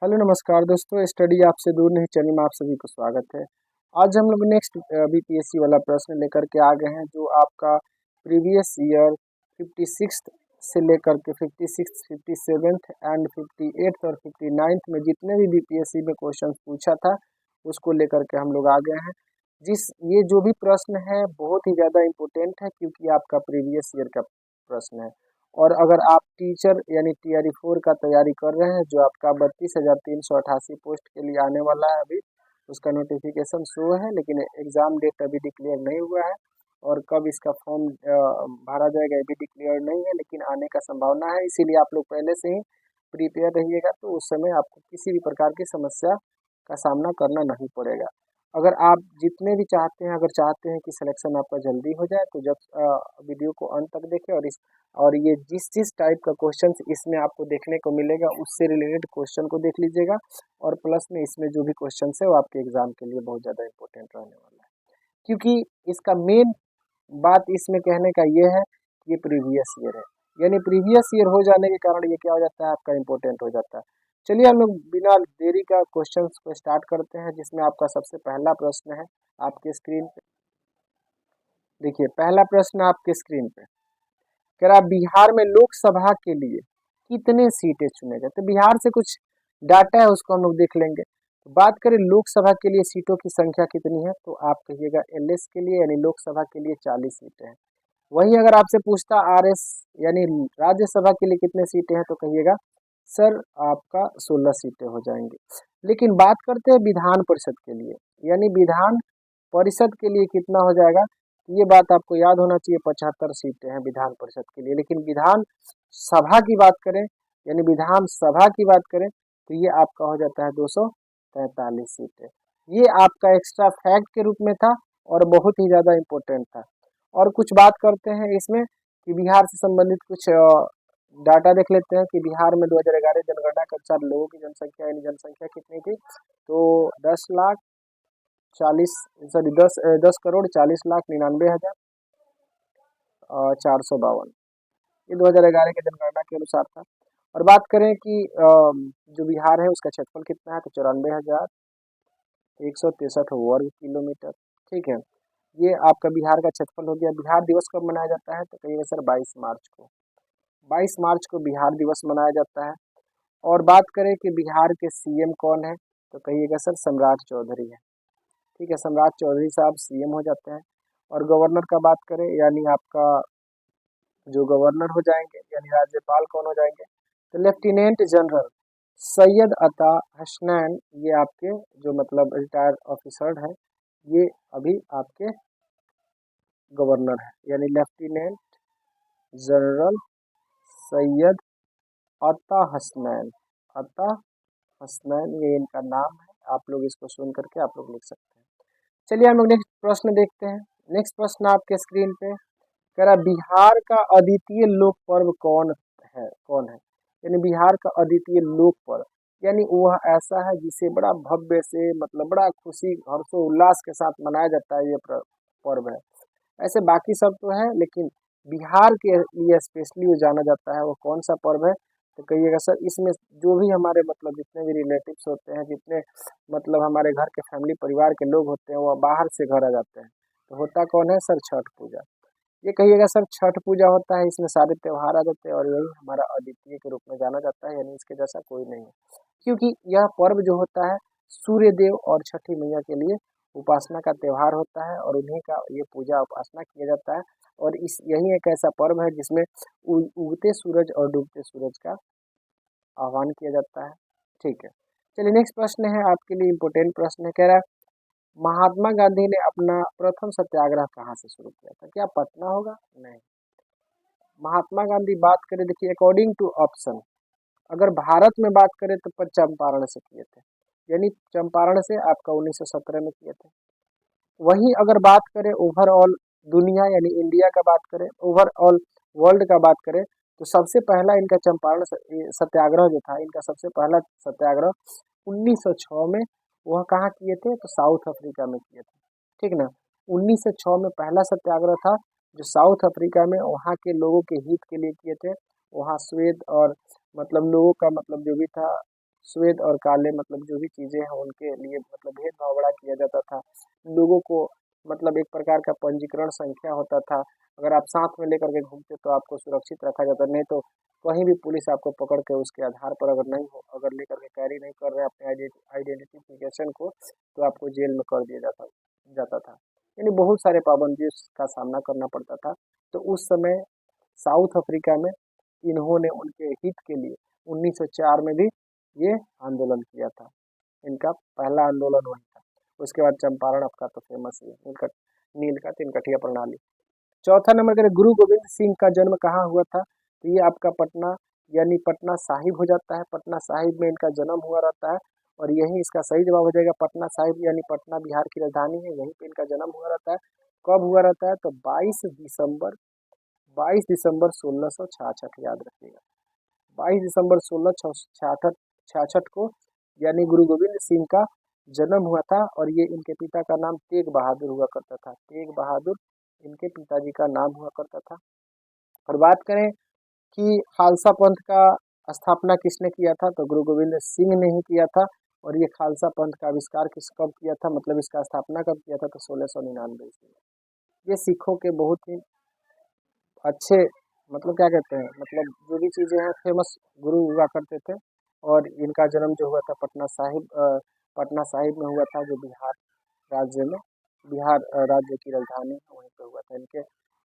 Hello नमस्कार दोस्तों, study आपसे दूर नहीं चैनल में आप सभी को स्वागत है। आज हम लोग नेक्स्ट बीपीएससी वाला प्रश्न लेकर के आ गए हैं, जो आपका प्रीवियस ईयर 56 से लेकर के 56, 57 एंड 58 और 59 में जितने भी बीपीएससी में क्वेश्चन पूछा था उसको लेकर के हम लोग आ गए हैं। ये जो भी प्रश्न है बहुत ही ज़्यादा इम्पोर्टेंट है, क्योंकि आपका प्रीवियस ईयर का प्रश्न है। और अगर आप टीचर यानी टीआरई 4 का तैयारी कर रहे हैं, जो आपका 32,388 पोस्ट के लिए आने वाला है, अभी उसका नोटिफिकेशन शो है, लेकिन एग्ज़ाम डेट अभी डिक्लेयर नहीं हुआ है। और कब इसका फॉर्म भरा जाएगा ये भी डिक्लेयर नहीं है, लेकिन आने का संभावना है। इसीलिए आप लोग पहले से ही प्रिपेयर रहिएगा, तो उस समय आपको किसी भी प्रकार की समस्या का सामना करना नहीं पड़ेगा। अगर आप जितने भी चाहते हैं, अगर चाहते हैं कि सिलेक्शन आपका जल्दी हो जाए, तो जब वीडियो को अंत तक देखें और ये जिस टाइप का क्वेश्चन इसमें आपको देखने को मिलेगा उससे रिलेटेड क्वेश्चन को देख लीजिएगा। और प्लस में इसमें जो भी क्वेश्चन है वो आपके एग्जाम के लिए बहुत ज़्यादा इंपॉर्टेंट रहने वाला है, क्योंकि इसका मेन बात इसमें कहने का ये है कि ये प्रीवियस ईयर है, यानी प्रीवियस ईयर हो जाने के कारण ये क्या हो जाता है, आपका इम्पोर्टेंट हो जाता है। चलिए हम लोग बिना देरी का क्वेश्चन को स्टार्ट करते हैं, जिसमें आपका सबसे पहला प्रश्न है आपके स्क्रीन पे। देखिए, पहला प्रश्न आपके स्क्रीन पे कह रहा, बिहार में लोकसभा के लिए कितने सीटें चुने गए। तो बिहार से कुछ डाटा है, उसको हम लोग देख लेंगे। तो बात करें लोकसभा के लिए सीटों की संख्या कितनी है, तो आप कहिएगा एलएस के लिए यानी लोकसभा के लिए 40 सीटें हैं। वहीं अगर आपसे पूछता आरएस यानी राज्यसभा के लिए कितने सीटें हैं, तो कहिएगा सर आपका 16 सीटें हो जाएंगी। लेकिन बात करते हैं विधान परिषद के लिए, यानी विधान परिषद के लिए कितना हो जाएगा। ये बात आपको याद होना चाहिए, 75 सीटें हैं विधान परिषद के लिए। लेकिन विधान सभा की बात करें, यानी विधान सभा की बात करें, तो ये आपका हो जाता है 243 सीटें। ये आपका एक्स्ट्रा फैक्ट के रूप में था और बहुत ही ज़्यादा इम्पोर्टेंट था। और कुछ बात करते हैं इसमें कि बिहार से संबंधित कुछ डाटा देख लेते हैं कि बिहार में 2011 जनगणना के अनुसार लोगों की जनसंख्या यानी जनसंख्या कितनी थी, तो 10,40,99,452 ये 2011 के जनगणना के अनुसार था। और बात करें कि जो बिहार है उसका क्षेत्रफल कितना है, तो 94,163 वर्ग किलोमीटर। ठीक है, ये आपका बिहार का क्षेत्रफल हो गया। बिहार दिवस कब मनाया जाता है, तो कहिएगा सर 22 मार्च को। 22 मार्च को बिहार दिवस मनाया जाता है। और बात करें कि बिहार के सीएम कौन है, तो कहिएगा सर सम्राट चौधरी है। ठीक है, सम्राट चौधरी साहब सीएम हो जाते हैं। और गवर्नर का बात करें, यानी आपका जो गवर्नर हो जाएंगे यानी राज्यपाल कौन हो जाएंगे, तो लेफ्टिनेंट जनरल सैयद अता हसनैन, ये आपके जो मतलब रिटायर्ड ऑफिसर है, ये अभी आपके गवर्नर है, यानी लेफ्टिनेंट जनरल सैयद अता हसनैन। अता हसनैन ये इनका नाम है, आप लोग इसको सुन करके आप लोग लिख सकते हैं। चलिए हम लोग नेक्स्ट प्रश्न देखते हैं। नेक्स्ट प्रश्न आपके स्क्रीन पे कह रहा, बिहार का अद्वितीय लोक पर्व कौन है, यानी बिहार का अद्वितीय लोक पर्व, यानी वह ऐसा है जिसे बड़ा भव्य से मतलब बड़ा खुशी हर्षोल्लास के साथ मनाया जाता है, ये पर्व है। ऐसे बाकी सब तो है, लेकिन बिहार के लिए स्पेशली वो जाना जाता है। वो कौन सा पर्व है, तो कहिएगा सर इसमें जो भी हमारे मतलब जितने भी रिलेटिव्स होते हैं, जितने मतलब हमारे घर के फैमिली परिवार के लोग होते हैं, वो बाहर से घर आ जाते हैं। तो होता कौन है सर, छठ पूजा। ये कहिएगा सर छठ पूजा होता है, इसमें सारे त्योहार आ जाते हैं और यही हमारा अद्वितीय के रूप में जाना जाता है, यानी इसके जैसा कोई नहीं है। क्योंकि यह पर्व जो होता है सूर्य देव और छठी मैया के लिए उपासना का त्योहार होता है, और उन्हीं का ये पूजा उपासना किया जाता है। और इस यही एक ऐसा पर्व है जिसमें उगते सूरज और डूबते सूरज का आह्वान किया जाता है। ठीक है, चलिए नेक्स्ट प्रश्न है आपके लिए इम्पोर्टेंट प्रश्न है। कह रहा है, महात्मा गांधी ने अपना प्रथम सत्याग्रह कहाँ से शुरू किया था, क्या पटना होगा, नहीं। महात्मा गांधी बात करें, देखिए अकॉर्डिंग टू ऑप्शन, अगर भारत में बात करें तो चंपारण से किए थे, यानी चंपारण से आपका 1917 में किए थे। वहीं अगर बात करें ओवरऑल दुनिया यानी इंडिया का बात करें, ओवरऑल वर्ल्ड का बात करें, तो सबसे पहला इनका चंपारण सत्याग्रह जो था, इनका सबसे पहला सत्याग्रह 1906 में, वह कहाँ किए थे, तो साउथ अफ्रीका में किए थे। ठीक ना, 1906 में पहला सत्याग्रह था जो साउथ अफ्रीका में वहाँ के लोगों के हित के लिए किए थे। वहाँ श्वेत और मतलब लोगों का मतलब जो भी था श्वेत और काले मतलब जो भी चीज़ें हैं उनके लिए मतलब भेदभाव बड़ा किया जाता था। लोगों को मतलब एक प्रकार का पंजीकरण संख्या होता था, अगर आप साथ में लेकर के घूमते तो आपको सुरक्षित रखा जाता, नहीं तो कहीं भी पुलिस आपको पकड़ के उसके आधार पर अगर नहीं हो, अगर लेकर के कैरी नहीं कर रहे अपने आइडेंटिफिकेशन को, तो आपको जेल में कर दिया जाता जाता था। यानी बहुत सारे पाबंदियों का सामना करना पड़ता था। तो उस समय साउथ अफ्रीका में इन्होंने उनके हित के लिए 1904 में भी ये आंदोलन किया था। इनका पहला आंदोलन वही था। उसके बाद चंपारण आपका तो फेमस है, नील का तिनकठिया प्रणाली। चौथा नंबर करें, गुरु गोविंद सिंह का जन्म कहाँ हुआ था? तो ये आपका पटना यानी पटना साहिब हो जाता है। पटना साहिब में इनका जन्म हुआ रहता है और यही इसका सही जवाब हो जाएगा। पटना साहिब यानी पटना बिहार की राजधानी है, यहीं पे इनका जन्म हुआ रहता है। कब हुआ रहता है? तो 22 दिसंबर 1666, याद रखिएगा 22 दिसंबर 1666 को यानी गुरु गोविंद सिंह का जन्म हुआ था। और ये इनके पिता का नाम तेग बहादुर हुआ करता था। तेग बहादुर इनके पिताजी का नाम हुआ करता था। और बात करें कि खालसा पंथ का स्थापना किसने किया था? तो गुरु गोविंद सिंह ने ही किया था। और ये खालसा पंथ का आविष्कार कब किया था, मतलब इसका स्थापना कब किया था? तो 1699 ईस्वी में। ये सिखों के बहुत ही अच्छे मतलब क्या कहते हैं, मतलब जो भी चीज़ें हैं फेमस गुरु हुआ करते थे। और इनका जन्म जो हुआ था पटना साहिब में हुआ था, जो बिहार राज्य में, बिहार राज्य की राजधानी है, वहीं पे हुआ था इनके।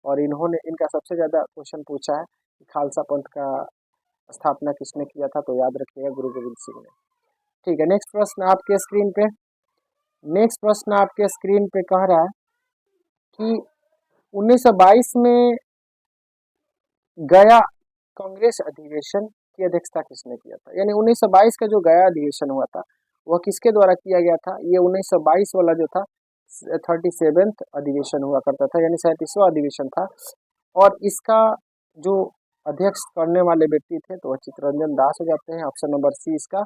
और इन्होंने इनका सबसे ज़्यादा क्वेश्चन पूछा है कि खालसा पंथ का स्थापना किसने किया था? तो याद रखिएगा गुरु गोविंद सिंह ने। ठीक है, नेक्स्ट प्रश्न आपके स्क्रीन पे कह रहा है कि 1922 में गया कांग्रेस अधिवेशन की अध्यक्षता किसने किया था? यानी 1922 का जो गया अधिवेशन हुआ था वह किसके द्वारा किया गया था? ये 1922 वाला जो था 37th अधिवेशन हुआ करता था, यानी 37वां अधिवेशन था। और इसका जो अध्यक्ष करने वाले व्यक्ति थे तो वह चित्तरंजन दास हो जाते हैं। ऑप्शन नंबर सी इसका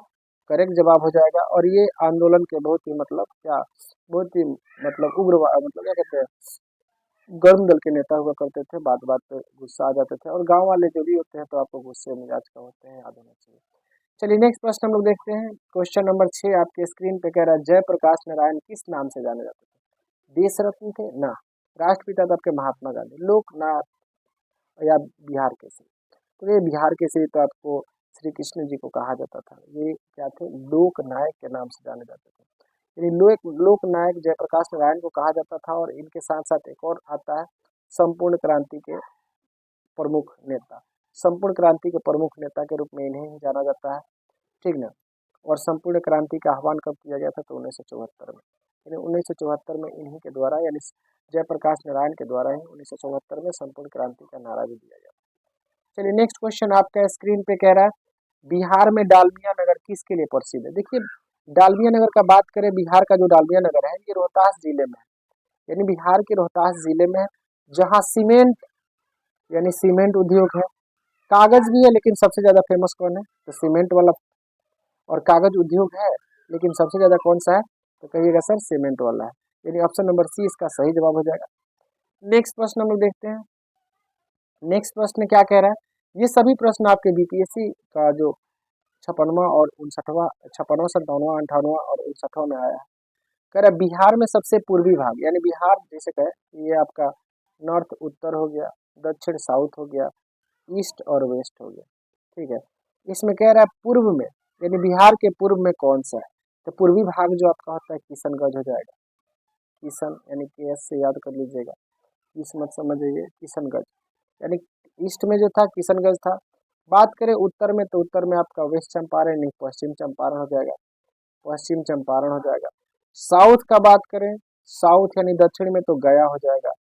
करेक्ट जवाब हो जाएगा। और ये आंदोलन के बहुत ही मतलब उग्र मतलब क्या कहते हैं, गर्म दल के नेता हुआ करते थे। बात बात पे गुस्सा आ जाते थे, और गांव वाले जो भी होते हैं तो आपको गुस्से मिजाज का होते हैं, याद होना चाहिए। चलिए नेक्स्ट प्रश्न हम लोग देखते हैं। क्वेश्चन नंबर 6 आपके स्क्रीन पे कह रहा है, जयप्रकाश नारायण किस नाम से जाने जाते थे? देश रत्न थे ना, राष्ट्रपिता तो आपके महात्मा गांधी, लोकनाथ, या बिहार केसरी? तो ये बिहार केसरी तो आपको श्री कृष्ण जी को कहा जाता था। ये क्या थे? लोक नायक के नाम से जाने जाते थे। यानी लोक नायक जयप्रकाश नारायण को कहा जाता था। और इनके साथ साथ एक और आता है, संपूर्ण क्रांति के प्रमुख नेता। संपूर्ण क्रांति के प्रमुख नेता के रूप में इन्हें ही जाना जाता है, ठीक ना। और संपूर्ण क्रांति का आह्वान कब किया गया था? तो 1974 में। यानी 1974 में इन्हीं के द्वारा, यानी जयप्रकाश नारायण के द्वारा ही 1974 में संपूर्ण क्रांति का नारा भी दिया गया। चलिए नेक्स्ट क्वेश्चन आपका स्क्रीन पे कह रहा है, बिहार में डालमिया नगर किसके लिए प्रसिद्ध है? देखिए डालमिया नगर का बात करें, बिहार का जो डालमिया नगर है ये रोहतास जिले में है। यानी बिहार के रोहतास जिले में है, जहाँ सीमेंट उद्योग है, कागज भी है, लेकिन सबसे ज्यादा फेमस कौन है? तो सीमेंट वाला और कागज उद्योग है, लेकिन सबसे ज्यादा कौन सा है? तो कहिएगा सर सीमेंट वाला है। यानी ऑप्शन नंबर सी इसका सही जवाब हो जाएगा। नेक्स्ट प्रश्न हम लोग देखते हैं। नेक्स्ट प्रश्न क्या कह रहा है? ये सभी प्रश्न आपके बीपीएससी का जो 56वां और 57वां 57वां 58वां और 59वां में आया है। कह रहा है बिहार में सबसे पूर्वी भाग, यानी बिहार जैसे कहे ये आपका नॉर्थ उत्तर हो गया, दक्षिण साउथ हो गया, ईस्ट और वेस्ट हो गया, ठीक है। इसमें कह रहा है पूर्व में, यानी बिहार के पूर्व में कौन सा है? तो पूर्वी भाग जो आपका होता है किशनगंज हो जाएगा। किशन यानी के एस से याद कर लीजिएगा, किस मत समझिए, किशनगंज। यानी ईस्ट में जो था किशनगंज था। बात करें उत्तर में, तो उत्तर में आपका वेस्ट चंपारण नहीं पश्चिम चंपारण हो जाएगा, पश्चिम चंपारण हो जाएगा। साउथ का बात करें, साउथ यानी दक्षिण में, तो गया हो जाएगा,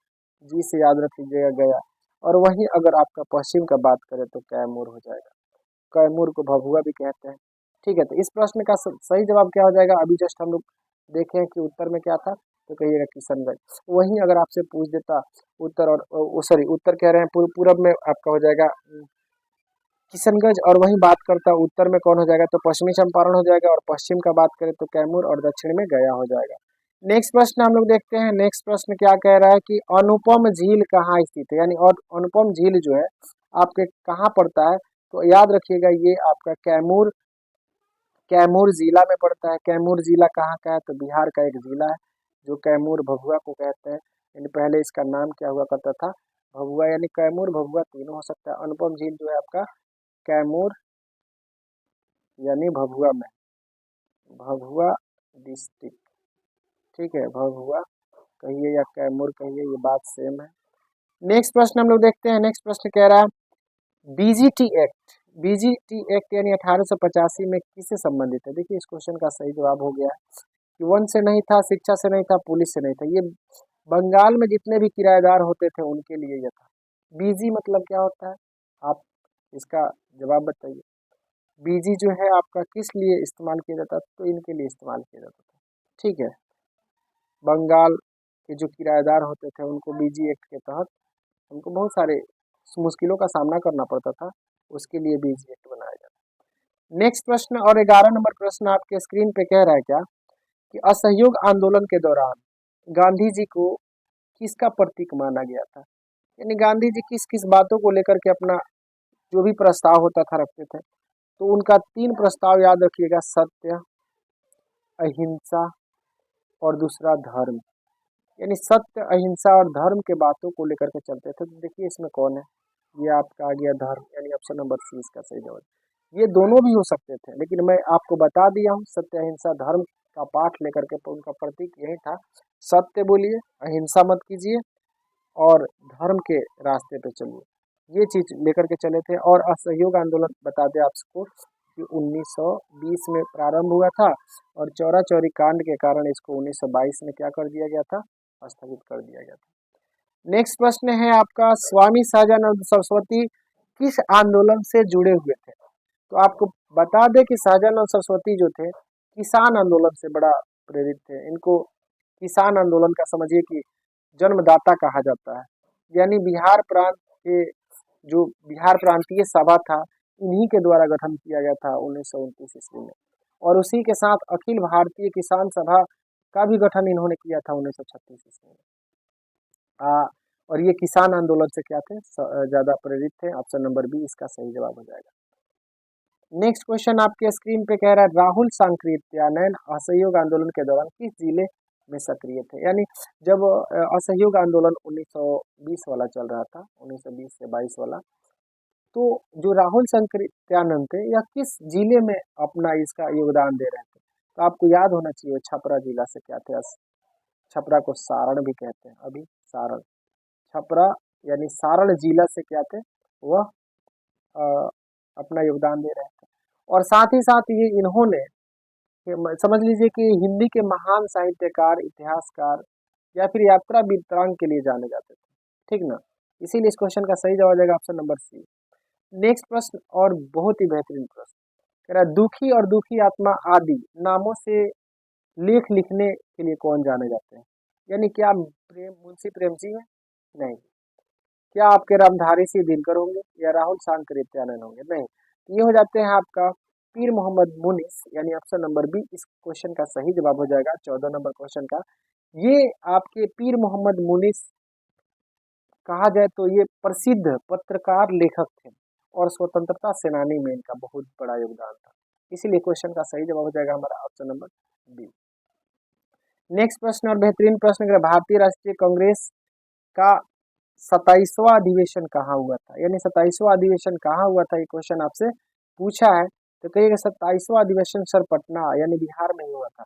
जी से याद रख लीजिएगा गया। और वहीं अगर आपका पश्चिम का बात करें तो कैमूर हो जाएगा, कैमूर को भभुआ भी कहते हैं, ठीक है। तो इस प्रश्न का सही जवाब क्या हो जाएगा? अभी जस्ट हम लोग देखें कि उत्तर में क्या था, तो कहिएगा किशनगंज। वहीं अगर आपसे पूछ देता उत्तर और सॉरी उत्तर कह रहे हैं पूर्व में, आपका हो जाएगा किशनगंज। और वहीं बात करता उत्तर में कौन हो जाएगा? तो पश्चिमी चंपारण हो जाएगा। और पश्चिम का बात करें तो कैमूर, और दक्षिण में गया हो जाएगा। नेक्स्ट प्रश्न हम लोग देखते हैं। नेक्स्ट प्रश्न क्या कह रहा है कि अनुपम झील कहाँ स्थित है? यानी और अनुपम झील जो है आपके कहाँ पड़ता है? तो याद रखिएगा ये आपका कैमूर कैमूर जिला में पड़ता है। कैमूर जिला कहाँ का है? तो बिहार का एक जिला है जो कैमूर भभुआ को कहते हैं। यानी पहले इसका नाम क्या हुआ करता था? भभुआ, यानी कैमूर भभुआ तीनों हो सकता है। अनुपम झील जो है आपका कैमूर यानी भभुआ में, भभुआ डिस्ट्रिक्ट, ठीक है, भभुआ कहिए या कैमूर कहिए, ये बात सेम है। नेक्स्ट प्रश्न हम लोग देखते हैं। नेक्स्ट प्रश्न कह रहा है बीजीटी एक्ट, बीजीटी एक्ट यानी 1885 में किससे संबंधित है? देखिए इस क्वेश्चन का सही जवाब हो गया है कि वन से नहीं था, शिक्षा से नहीं था, पुलिस से नहीं था। ये बंगाल में जितने भी किराएदार होते थे उनके लिए यह था। बीजी मतलब क्या होता है? आप इसका जवाब बताइए। बीजी जो है आपका किस लिए इस्तेमाल किया जाता? तो इनके लिए इस्तेमाल किया जाता था, ठीक है। बंगाल के जो किराएदार होते थे उनको बीजी एक्ट के तहत उनको बहुत सारे मुश्किलों का सामना करना पड़ता था, उसके लिए बीजी एक्ट बनाया जाता। नेक्स्ट प्रश्न और 11 नंबर प्रश्न आपके स्क्रीन पे कह रहा है क्या कि असहयोग आंदोलन के दौरान गांधी जी को किसका प्रतीक माना गया था? यानी गांधी जी किस किस बातों को लेकर के अपना जो भी प्रस्ताव होता था रखते थे, तो उनका 3 प्रस्ताव याद रखिएगा, सत्य, अहिंसा और दूसरा धर्म। यानी सत्य, अहिंसा और धर्म के बातों को लेकर के चलते थे। तो देखिए इसमें कौन है? ये आपका आ गया धर्म, यानी ऑप्शन नंबर सी इसका सही जवाब। ये दोनों भी हो सकते थे लेकिन मैं आपको बता दिया हूँ, सत्य अहिंसा धर्म का पाठ लेकर के उनका प्रतीक यही था। सत्य बोलिए, अहिंसा मत कीजिए और धर्म के रास्ते पे चलिए, ये चीज लेकर के चले थे। और असहयोग आंदोलन बता दें आपको कि 1920 में प्रारंभ हुआ था और चौरा चौरी कांड के कारण इसको 1922 में क्या कर दिया गया था? स्थगित कर दिया गया था। नेक्स्ट प्रश्न है आपका स्वामी सहजानंद सरस्वती किस आंदोलन से जुड़े हुए थे? तो आपको बता दें कि सहजानंद सरस्वती जो थे किसान आंदोलन से बड़ा प्रेरित थे। इनको किसान आंदोलन का समझिए कि जन्मदाता कहा जाता है। यानी बिहार प्रांत के जो बिहार प्रांतीय सभा था इन्हीं के द्वारा गठन किया गया था 1929 ईस्वी में। और उसी के साथ अखिल भारतीय किसान सभा का भी गठन इन्होंने किया था 1936 ईस्वी में। और ये किसान आंदोलन से क्या थे? ज्यादा प्रेरित थे। ऑप्शन नंबर बी इसका सही जवाब हो जाएगा। नेक्स्ट क्वेश्चन आपके स्क्रीन पे कह रहा है राहुल सांकृत्यानयन असहयोग आंदोलन के दौरान किस जिले में सक्रिय थे? यानी जब असहयोग आंदोलन 1920 वाला चल रहा था, 1920 से 22 वाला, तो जो राहुल सांकृत्यानंद थे या किस जिले में अपना इसका योगदान दे रहे थे? तो आपको याद होना चाहिए छपरा जिला से क्या थे। छपरा को सारण भी कहते हैं अभी, सारण, छपरा यानी सारण जिला से क्या थे? वह अपना योगदान दे रहे थे। और साथ ही साथ ये इन्होंने समझ लीजिए कि हिंदी के महान साहित्यकार, इतिहासकार या फिर यात्रा वृत्तांत के लिए जाने जाते थे, ठीक ना। इसीलिए इस क्वेश्चन का सही जवाब जाएगा ऑप्शन नंबर सी। नेक्स्ट प्रश्न और बहुत ही बेहतरीन प्रश्न कह रहा है दुखी और दुखी आत्मा आदि नामों से लेख लिखने के लिए कौन जाने जाते हैं? यानी क्या मुंशी प्रेमजी है? नहीं। क्या आपके रामधारी सिंह दिनकर होंगे या राहुल सांकृत्यानंद होंगे? नहीं। ये हो जाते हैं आपका पीर मोहम्मद मुनिस, यानी ऑप्शन नंबर बी इस क्वेश्चन का सही जवाब हो जाएगा 14 नंबर क्वेश्चन का। ये आपके पीर मोहम्मद मुनिस कहा जाए तो ये प्रसिद्ध पत्रकार लेखक थे और स्वतंत्रता सेनानी में इनका बहुत बड़ा योगदान था। इसीलिए क्वेश्चन का सही जवाब हो जाएगा हमारा ऑप्शन नंबर बी। नेक्स्ट प्रश्न और बेहतरीन प्रश्न, भारतीय राष्ट्रीय कांग्रेस का 27वां अधिवेशन कहाँ हुआ था? यानी 27वां अधिवेशन कहाँ हुआ था, ये क्वेश्चन आपसे पूछा है। तो कहिएगा 27वां अधिवेशन सर पटना यानी बिहार में ही हुआ था।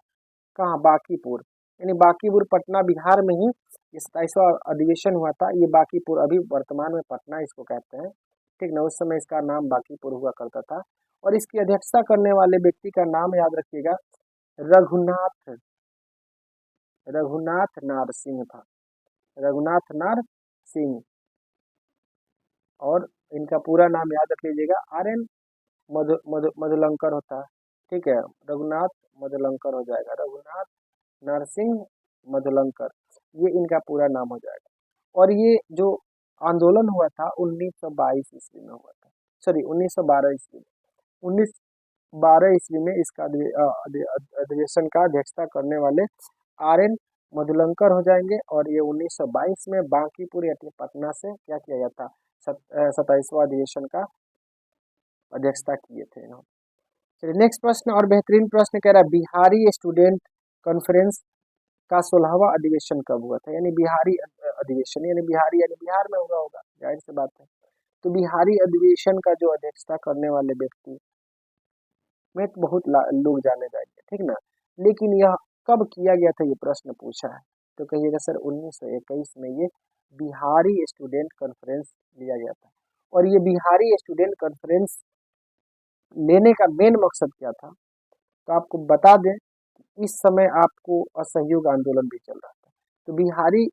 कहाँ? बांकीपुर, यानी बांकीपुर पटना बिहार में ही ये 27वां अधिवेशन हुआ था। ये बांकीपुर अभी वर्तमान में पटना इसको कहते हैं, ठीक ना। उस समय इसका नाम बांकीपुर हुआ करता था। और इसकी अध्यक्षता करने वाले व्यक्ति का नाम याद रखिएगा, रघुनाथ रघुनाथ नार सिंह था, रघुनाथ नार सिंह। और इनका पूरा नाम याद रख लीजिएगा, RN मधुलंकर होता है, ठीक है। रघुनाथ मधुलंकर हो जाएगा, रघुनाथ नरसिंह मधुलंकर, ये इनका पूरा नाम हो जाएगा। और ये जो आंदोलन हुआ था 1922 ईस्वी में हुआ था, सॉरी 1912 ईस्वी में, 1912 ईस्वी में इसका अधिवेशन का अध्यक्षता करने वाले RN मधुलंकर हो जाएंगे। और ये 1922 में बांकीपुर यानी पटना से क्या किया गया था? 27वां अधिवेशन का अध्यक्षता किए थे इन्होंने। चलिए नेक्स्ट प्रश्न और बेहतरीन प्रश्न कह रहा है बिहारी स्टूडेंट कॉन्फ्रेंस का 16वां अधिवेशन कब हुआ था। यानी बिहारी अधिवेशन यानी बिहारी यानी बिहार में हुआ होगा, जाहिर सी बात है। तो बिहारी अधिवेशन का जो अध्यक्षता करने वाले व्यक्ति में तो बहुत लोग जाने जाएंगे, ठीक ना। लेकिन यह कब किया गया था, ये प्रश्न पूछा है। तो कहिएगा सर 1921 में ये बिहारी स्टूडेंट कॉन्फ्रेंस लिया गया था। और ये बिहारी स्टूडेंट कॉन्फ्रेंस लेने का मेन मकसद क्या था, तो आपको बता दें कि इस समय आपको असहयोग आंदोलन भी चल रहा था। तो बिहारी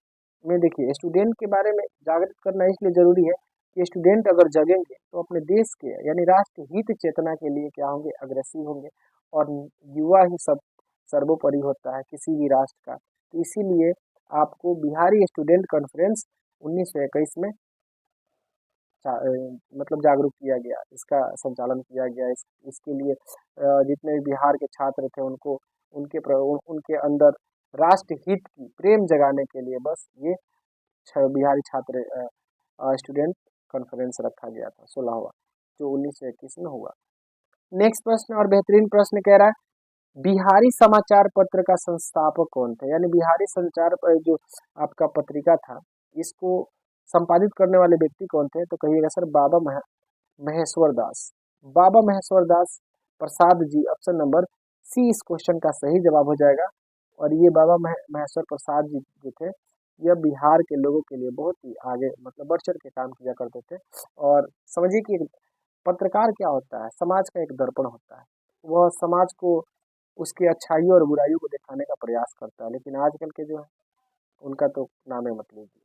में देखिए स्टूडेंट के बारे में जागृत करना इसलिए जरूरी है कि स्टूडेंट अगर जगेंगे तो अपने देश के यानी राष्ट्र हित चेतना के लिए क्या होंगे, अग्रसर होंगे। और युवा ही सब सर्वोपरि होता है किसी भी राष्ट्र का। तो इसीलिए आपको बिहारी स्टूडेंट कॉन्फ्रेंस 1921 में मतलब जागरूक किया गया, इसका संचालन किया गया। इसके लिए जितने भी बिहार के छात्र थे उनको उनके अंदर राष्ट्र हित की प्रेम जगाने के लिए बस ये बिहारी छात्र स्टूडेंट कॉन्फ्रेंस रखा गया था 16वां, जो 1921 में हुआ। नेक्स्ट प्रश्न और बेहतरीन प्रश्न कह रहा है बिहारी समाचार पत्र का संस्थापक कौन था। यानी बिहारी संचार जो आपका पत्रिका था इसको संपादित करने वाले व्यक्ति कौन थे, तो कहिएगा सर बाबा महेश्वर दास। बाबा महेश्वर दास प्रसाद जी, ऑप्शन नंबर सी इस क्वेश्चन का सही जवाब हो जाएगा। और ये बाबा महेश्वर प्रसाद जी जो थे यह बिहार के लोगों के लिए बहुत ही आगे मतलब बढ़ चढ़ के काम किया करते थे। और समझिए कि एक पत्रकार क्या होता है, समाज का एक दर्पण होता है। वह समाज को उसकी अच्छाइयों और बुराइयों को दिखाने का प्रयास करता है। लेकिन आजकल के जो है उनका तो नाम ही मत लीजिए।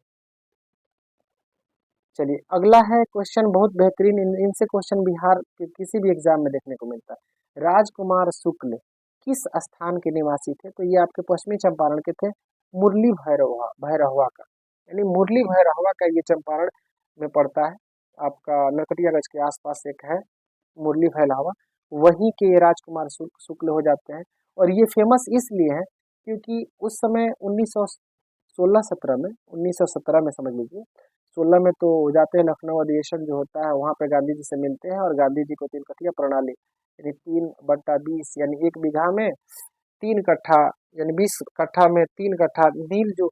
चलिए अगला है क्वेश्चन बहुत बेहतरीन, इनसे क्वेश्चन बिहार के किसी भी एग्जाम में देखने को मिलता है। राजकुमार शुक्ल किस स्थान के निवासी थे, तो ये आपके पश्चिमी चंपारण के थे, मुरली भैरहवा का। यानी मुरली भैरहवा का ये चंपारण में पड़ता है, आपका नरकटियागंज के आसपास एक है मुरली भैरहवा, वहीं के ये राजकुमार शुक्ल हो जाते हैं। और ये फेमस इसलिए है क्योंकि उस समय 1917 में समझ लीजिए 16 में तो जाते हैं लखनऊ अधिवेशन जो होता है वहाँ पे गांधी जी से मिलते हैं। और गांधी जी को 3 कट्ठा प्रणाली यानी 3/20 यानी 1 बीघा में 3 कट्ठा यानी 20 कट्ठा में 3 कट्ठा नील जो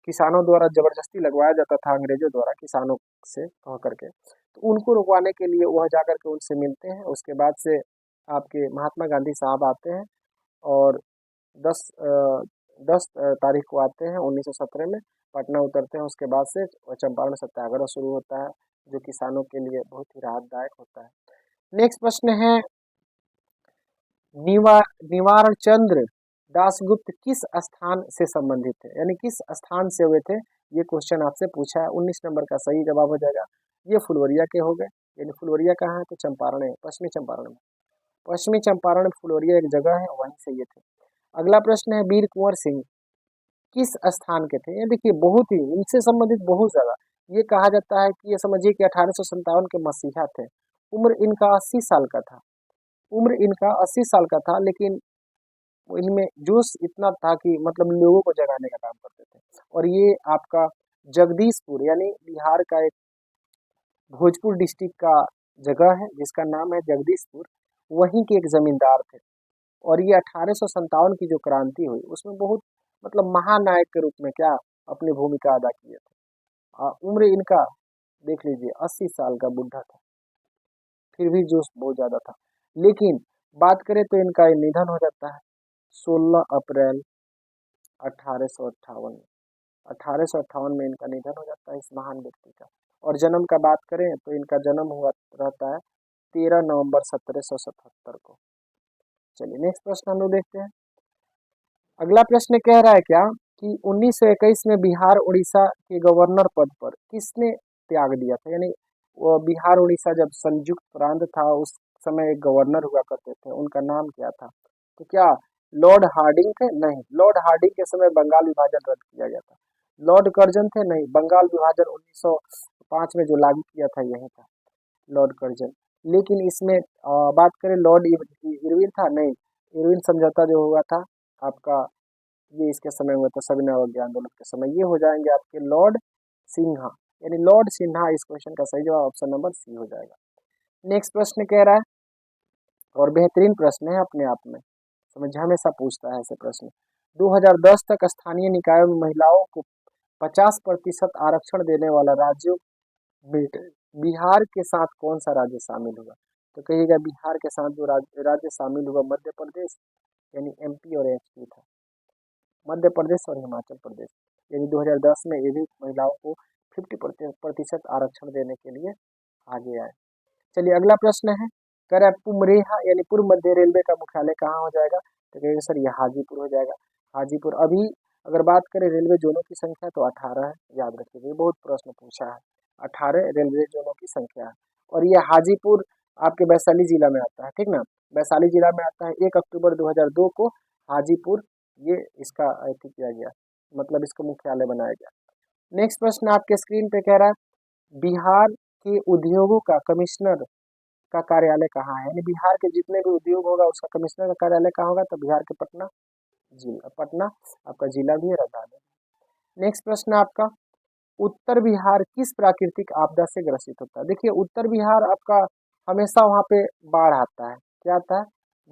किसानों द्वारा जबरदस्ती लगवाया जाता था अंग्रेजों द्वारा किसानों से कह करके, तो उनको रुकवाने के लिए वह जाकर के उनसे मिलते हैं। उसके बाद से आपके महात्मा गांधी साहब आते हैं और 10 तारीख को आते हैं 1917 में, पटना उतरते हैं। उसके बाद से चंपारण सत्याग्रह शुरू होता है जो किसानों के लिए बहुत ही राहतदायक होता है। नेक्स्ट प्रश्न है निवारण चंद्र दासगुप्त किस स्थान से संबंधित थे, यानी किस स्थान से हुए थे, ये क्वेश्चन आपसे पूछा है। 19 नंबर का सही जवाब हो जाएगा। ये फुलवरिया के हो गए। यानी फुलवरिया कहाँ है, तो चंपारण है, पश्चिमी चंपारण में। पश्चिमी चंपारण फुलवरिया एक जगह है, वहीं से ये थे। अगला प्रश्न है वीर कुंवर सिंह किस स्थान के थे। ये देखिए बहुत ही इनसे संबंधित बहुत ज्यादा ये कहा जाता है कि ये समझिए कि 1857 के मसीहा थे। उम्र इनका 80 साल का था। उम्र इनका 80 साल का था, लेकिन इनमें जोश इतना था कि मतलब लोगों को जगाने का काम करते थे। और ये आपका जगदीशपुर यानी बिहार का एक भोजपुर डिस्ट्रिक्ट का जगह है जिसका नाम है जगदीशपुर, वहीं के एक जमींदार थे। और ये 1857 की जो क्रांति हुई उसमें बहुत मतलब महानायक के रूप में क्या अपनी भूमिका अदा किए थे। उम्र इनका देख लीजिए 80 साल का बुढ़ा था, फिर भी जोश बहुत ज्यादा था। लेकिन बात करें तो इनका निधन हो जाता है 16 अप्रैल 1858 में। 1858 में इनका निधन हो जाता है इस महान व्यक्ति का। और जन्म का बात करें तो इनका जन्म हुआ रहता है 13 नवंबर 1777 को। चलिए नेक्स्ट प्रश्न हम लोग देखते हैं। अगला प्रश्न कह रहा है क्या कि 1921 में बिहार उड़ीसा के गवर्नर पद पर किसने त्याग दिया था। यानी वो बिहार उड़ीसा जब संयुक्त प्रांत था उस समय एक गवर्नर हुआ करते थे, उनका नाम क्या था, तो क्या लॉर्ड हार्डिंग थे, नहीं। लॉर्ड हार्डिंग के समय बंगाल विभाजन रद्द किया गया था। लॉर्ड कर्जन थे, नहीं। बंगाल विभाजन 1905 में जो लागू किया था यही था लॉर्ड कर्जन। लेकिन इसमें बात करें लॉर्ड इरविन था, नहीं। इरविन समझौता जो हुआ था आपका ये इसके समय हुआ था सविनय अवज्ञा आंदोलन के समय। ये हो जाएंगे आपके लॉर्ड सिन्हा, यानी लॉर्ड सिन्हा इस क्वेश्चन का सही जवाब ऑप्शन नंबर सी हो जाएगा। नेक्स्ट प्रश्न कह रहा है और बेहतरीन प्रश्न है अपने आप में, समझ हमेशा पूछता है ऐसे प्रश्न। 2010 तक स्थानीय निकायों में महिलाओं को 50% आरक्षण देने वाला राज्यों में बिहार के साथ कौन सा राज्य शामिल हुआ? तो कहिएगा बिहार के साथ जो राज्य शामिल हुआ मध्य प्रदेश यानी एमपी और एचपी था, मध्य प्रदेश और हिमाचल प्रदेश। यानी 2010 में ये भी महिलाओं को 50% आरक्षण देने के लिए आगे आए। चलिए अगला प्रश्न है, कह रहा है पुमरेहा यानी पूर्व मध्य रेलवे का मुख्यालय कहाँ हो जाएगा? तो कहिएगा सर ये हाजीपुर हो जाएगा। हाजीपुर। अभी अगर बात करें रेलवे जोनों की संख्या तो 18 है, याद रखिएगा, ये बहुत प्रश्न पूछा है। 18 रेलवे जोनों की संख्या है और ये हाजीपुर आपके वैशाली जिला में आता है, ठीक ना, वैशाली जिला में आता है। 1 अक्टूबर 2002 को हाजीपुर ये इसका किया गया, मतलब इसका मुख्यालय बनाया गया। नेक्स्ट प्रश्न आपके स्क्रीन पे कह रहा है बिहार के उद्योगों का कमिश्नर का कार्यालय कहाँ है? यानी बिहार के जितने भी उद्योग होगा उसका कमिश्नर का कार्यालय कहाँ होगा? तो बिहार के पटना जिला, पटना आपका जिला भी है, राजधानी। नेक्स्ट प्रश्न आपका, उत्तर बिहार किस प्राकृतिक आपदा से ग्रसित होता है? देखिए उत्तर बिहार आपका हमेशा वहाँ पे बाढ़ आता है, क्या आता है?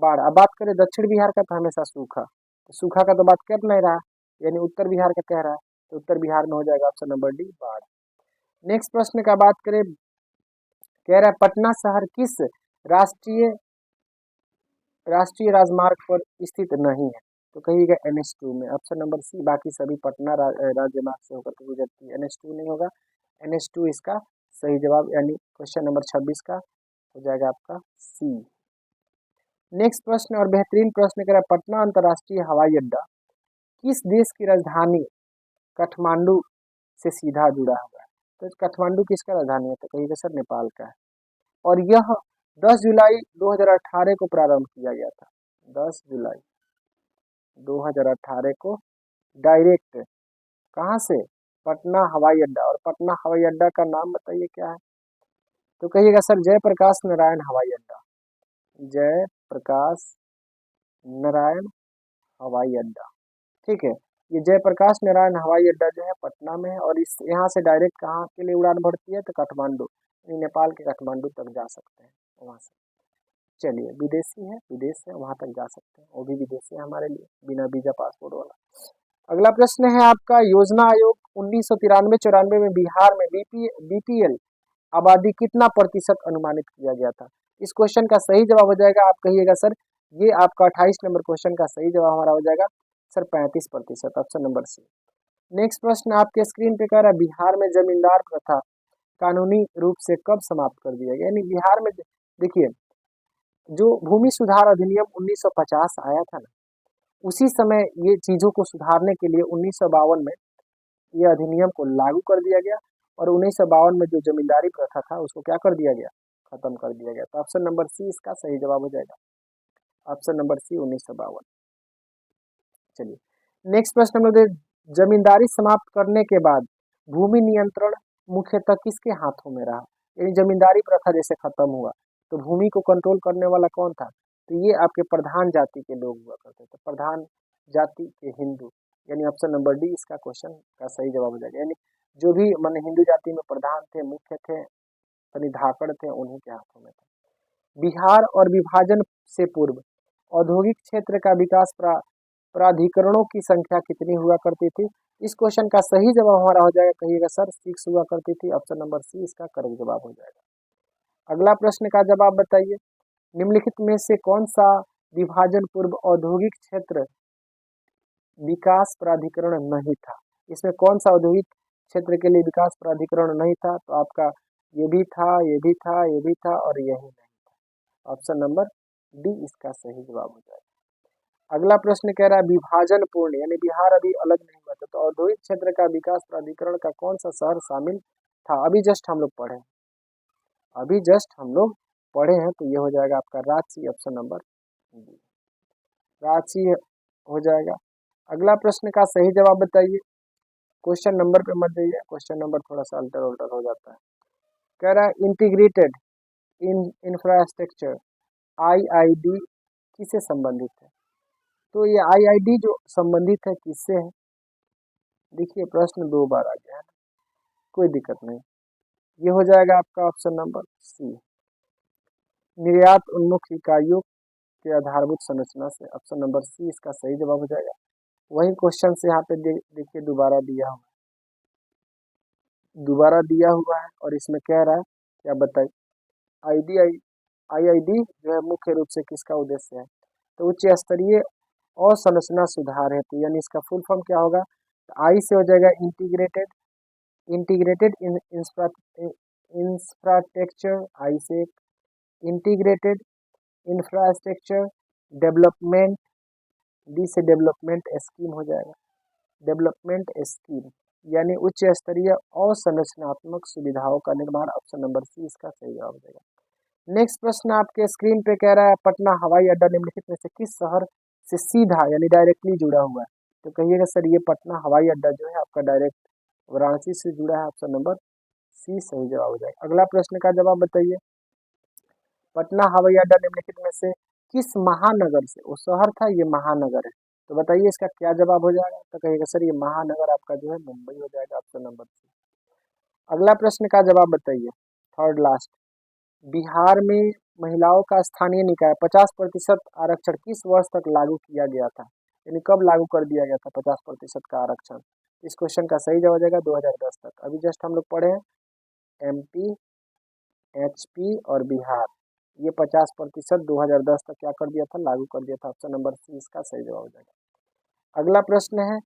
बाढ़। अब बात करें दक्षिण बिहार का तो हमेशा सूखा, तो सूखा का तो बात कर नहीं रहा, यानी उत्तर बिहार का कह रहा है, तो उत्तर बिहार में हो जाएगा ऑप्शन नंबर डी बाढ़। नेक्स्ट प्रश्न का बात करें, कह रहा है पटना शहर किस राष्ट्रीय राजमार्ग पर स्थित नहीं है? तो कहिएगा NH2 में, ऑप्शन नंबर सी। बाकी सभी पटना राज्य मार्ग से होकर के गुजरती है, NH2 नहीं होगा, NH2 इसका सही जवाब, यानी क्वेश्चन नंबर 26 का हो जाएगा आपका सी। नेक्स्ट प्रश्न और बेहतरीन प्रश्न कह रहा है पटना अंतर्राष्ट्रीय हवाई अड्डा किस देश की राजधानी काठमांडू से सीधा जुड़ा हुआ है? तो काठमांडू किसका राजधानी है? तो कहिएगा सर नेपाल का है। और यह 10 जुलाई 2018 को प्रारंभ किया गया था, 10 जुलाई 2018 को डायरेक्ट कहाँ से? पटना हवाई अड्डा। और पटना हवाई अड्डा का नाम बताइए क्या है? तो कहिएगा सर जयप्रकाश नारायण हवाई अड्डा, जयप्रकाश नारायण हवाई अड्डा, ठीक है। ये जयप्रकाश नारायण हवाई अड्डा जो है पटना में है और इस यहाँ से डायरेक्ट कहाँ के लिए उड़ान भरती है? तो काठमांडू, नेपाल के काठमांडू तक जा सकते हैं वहाँ से। चलिए विदेशी है, विदेश है, वहां तक जा सकते हैं, वो भी विदेशी है हमारे लिए, बिना वीजा पासपोर्ट वाला। अगला प्रश्न है आपका, योजना आयोग 1993-94 में बिहार में बीपीएल आबादी कितना प्रतिशत अनुमानित किया गया था? इस क्वेश्चन का सही जवाब हो जाएगा, आप कहिएगा सर ये आपका 28 नंबर क्वेश्चन का सही जवाब हमारा हो जाएगा sir 35%, option number C. Next प्रश्न आपके स्क्रीन पे कह रहा है बिहार में जमींदार प्रथा कानूनी रूप से कब समाप्त कर दिया गया? यानी बिहार में देखिए जो भूमि सुधार अधिनियम 1950 आया था ना, उसी समय ये चीजों को सुधारने के लिए 1952 में ये अधिनियम को लागू कर दिया गया और 1952 में जो जमींदारी प्रथा था उसको क्या कर दिया गया? खत्म कर दिया गया। तो ऑप्शन नंबर सी इसका सही जवाब हो जाएगा, ऑप्शन नंबर सी 1952। चलिए नेक्स्ट प्रश्न हम लोग, जमींदारी समाप्त करने के बाद भूमि नियंत्रण मुख्यतः किसके हाथों में रहा? यानी जमींदारी प्रथा जैसे खत्म हुआ तो भूमि को कंट्रोल करने वाला कौन था? तो ये आपके प्रधान जाति के लोग हुआ करते थे, प्रधान जाति के हिंदू, यानी ऑप्शन नंबर डी इसका क्वेश्चन का सही जवाब हो जाएगा। यानी जो भी मान हिंदू जाति में प्रधान थे, मुख्य थे, धाकड़ थे, उन्हीं के हाथों में था। बिहार और विभाजन से पूर्व औद्योगिक क्षेत्र का विकास प्राधिकरणों की संख्या कितनी हुआ करती थी? इस क्वेश्चन का सही जवाब हमारा हो जाएगा, कहिएगा सर 6 हुआ करती थी, ऑप्शन नंबर सी इसका करेक्ट जवाब हो जाएगा। अगला प्रश्न का जवाब बताइए, निम्नलिखित में से कौन सा विभाजन पूर्व औद्योगिक क्षेत्र विकास प्राधिकरण नहीं था? इसमें कौन सा औद्योगिक क्षेत्र के लिए विकास प्राधिकरण नहीं था? तो आपका ये भी था, ये भी था, ये भी था और यही नहीं था, ऑप्शन नंबर डी इसका सही जवाब हो जाएगा। अगला प्रश्न कह रहा है विभाजन पूर्ण, यानी बिहार अभी अलग नहीं हुआ था तो औद्योगिक क्षेत्र का विकास प्राधिकरण का कौन सा शहर शामिल था? अभी जस्ट हम लोग पढ़े, अभी जस्ट हम लोग पढ़े हैं, तो ये हो जाएगा आपका Ranchi, option number D Ranchi हो जाएगा। अगला प्रश्न का सही जवाब बताइए, क्वेश्चन नंबर पे मत जाइए, क्वेश्चन नंबर थोड़ा सा अल्टर उल्टर हो जाता है। कह रहा है इंटीग्रेटेड इंफ्रास्ट्रक्चर IID किससे संबंधित है? तो ये IID जो संबंधित है किससे है? देखिए प्रश्न 2 बार आ गया है, कोई दिक्कत नहीं, ये हो जाएगा आपका ऑप्शन नंबर सी, निर्यात उन्मुख इकाइयों के आधारभूत संरचना से। ऑप्शन नंबर सी इसका सही जवाब हो जाएगा। वही क्वेश्चन से यहाँ पे देखिए दोबारा दिया हुआ है और इसमें कह रहा है क्या बताइए, आईआईडी जो है मुख्य रूप से किसका उद्देश्य है, तो उच्च स्तरीय और संरचना सुधार है, तो यानी इसका फुल फॉर्म क्या होगा, आई से हो जाएगा इंटीग्रेटेड इंफ्रास्ट्रक्चर, आई से इंटीग्रेटेड इंफ्रास्ट्रक्चर डेवलपमेंट, डी से डेवलपमेंट स्कीम हो जाएगा, डेवलपमेंट स्कीम यानी उच्च स्तरीय और संरचनात्मक सुविधाओं का निर्माण। ऑप्शन नंबर सी इसका सही जवाब हो जाएगा। नेक्स्ट प्रश्न आपके स्क्रीन पे कह रहा है पटना हवाई अड्डा निम्नलिखित में से किस शहर से सीधा यानी डायरेक्टली जुड़ा हुआ है, तो कहिएगा सर ये पटना हवाई अड्डा जो है आपका डायरेक्ट वाराणसी से जुड़ा है। ऑप्शन नंबर सी सही जवाब हो जाएगा। अगला प्रश्न का जवाब बताइए, पटना हवाई अड्डा निम्नलिखित में से किस महानगर से, वो शहर था ये महानगर है, तो बताइए इसका क्या जवाब हो जाएगा, तो कहिएगा सर ये महानगर आपका जो है मुंबई हो जाएगा। Option number C. अगला प्रश्न का जवाब बताइए, थर्ड लास्ट, बिहार में महिलाओं का स्थानीय निकाय 50% आरक्षण किस वर्ष तक लागू किया गया था, यानी कब लागू कर दिया गया था 50% का आरक्षण। इस क्वेश्चन का सही जवाब हो जाएगा 2010 तक। अभी जस्ट हम लोग पढ़े हैं एमपी, एचपी और बिहार, ये 50% 2010 तक क्या कर दिया था, लागू कर दिया था। ऑप्शन नंबर सी इसका सही जवाब हो जाएगा। अगला प्रश्न है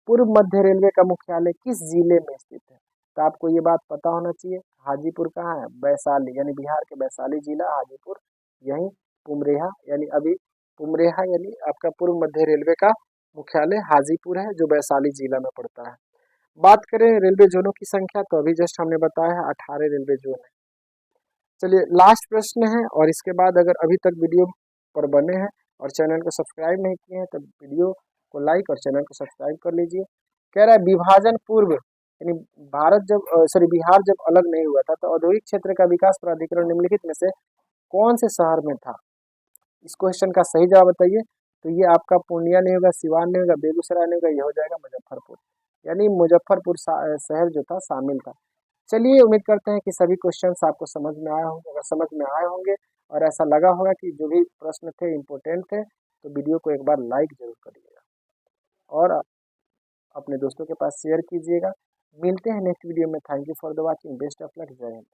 पूर्व मध्य रेलवे का मुख्यालय किस जिले में स्थित है, तो आपको ये बात पता होना चाहिए। हाजीपुर कहाँ है, वैशाली, यानी बिहार के वैशाली जिला हाजीपुर, यही पुमरेहा यानी अभी पुमरेहा यानी आपका पूर्व मध्य रेलवे का मुख्यालय हाजीपुर है जो वैशाली जिला में पड़ता है। बात करें रेलवे जोनों की संख्या, तो अभी जस्ट हमने बताया है 18 रेलवे जोन है। चलिए लास्ट प्रश्न है, और इसके बाद अगर अभी तक वीडियो पर बने हैं और चैनल को सब्सक्राइब नहीं किए हैं तो वीडियो को लाइक और चैनल को सब्सक्राइब कर लीजिए। कह रहा है विभाजन पूर्व यानी बिहार जब अलग नहीं हुआ था तो औद्योगिक क्षेत्र का विकास प्राधिकरण निम्नलिखित में से कौन से शहर में था। इस क्वेश्चन का सही जवाब बताइए, तो ये आपका पूर्णिया नहीं होगा, सिवान नहीं होगा, बेगूसराय नहीं होगा, ये हो जाएगा मुजफ्फरपुर, यानी मुजफ्फरपुर शहर जो था शामिल था। चलिए उम्मीद करते हैं कि सभी क्वेश्चंस आपको समझ में आए होंगे। अगर समझ में आए होंगे और ऐसा लगा होगा कि जो भी प्रश्न थे इम्पोर्टेंट थे, तो वीडियो को एक बार लाइक जरूर करिएगा और अपने दोस्तों के पास शेयर कीजिएगा। मिलते हैं नेक्स्ट वीडियो में। Thank you for the watching, best of luck, जय हिंद।